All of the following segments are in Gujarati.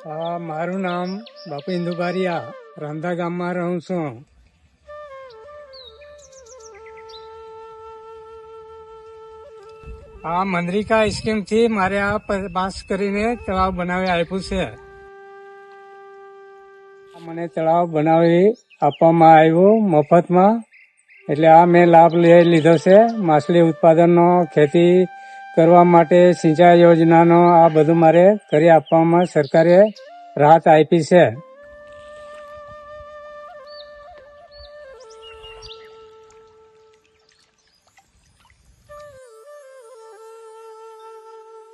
મારું નામ બાપુ ઇન્દુબારિયા, રાંધા ગામમાં રહું છું. આ મનરેગા સ્કીમ થી મારે આ પાસ કરીને તળાવ બનાવી આપ્યું છે. મને તળાવ બનાવી આપવામાં આવ્યું મફતમાં, એટલે આ મેં લાભ લઈ લીધો છે. માછલી ઉત્પાદનનો, ખેતી કરવા માટે સિંચાઈ યોજનાનો આ બધું મારે કરી આપવામાં સરકારે રાહત આપી છે.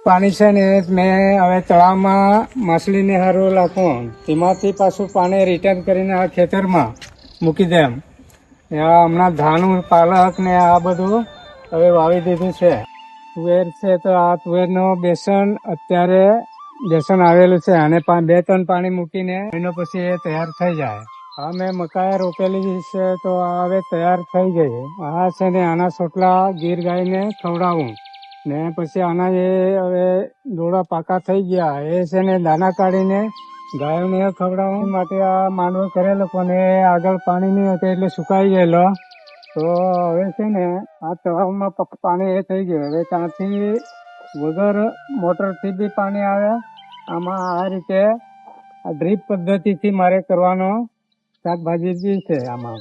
પાણી છે ને મેં હવે તળાવમાં માછલીને હારું રાખું, તેમાંથી પાછું પાણી રિટર્ન કરીને આ ખેતરમાં મૂકી દેમ. હમણાં ધાનું, પાલક ને આ બધું હવે વાવી દીધું છે. તુવેર છે તો આ તુવેરનો બેસન અત્યારે બેસન આવેલું છે, અને 2-3 પાણી મૂકીને એનો પછી એ તૈયાર થઈ જાય. હા, મેં મકાઈ રોપેલી છે તો આ હવે તૈયાર થઈ ગઈ. આ છે ને આના સોટલા ગીર ગાયને ખવડાવું ને પછી આના એ હવે દોડા પાકા થઈ ગયા, એ છે ને દાના કાઢીને ગાયોને ખવડાવવા માટે આ માંડવો કરેલો, પણ એ આગળ પાણી નહીં હતું એટલે સુકાઈ ગયેલો. તો હવે છે ને આ તળાવમાં પાણી એ થઈ ગયું. હવે ત્યાંથી વગર મોટરથી બી પાણી આવે. આમાં આ રીતે ડ્રીપ પદ્ધતિથી મારે કરવાનો શાકભાજી બી છે આમાં.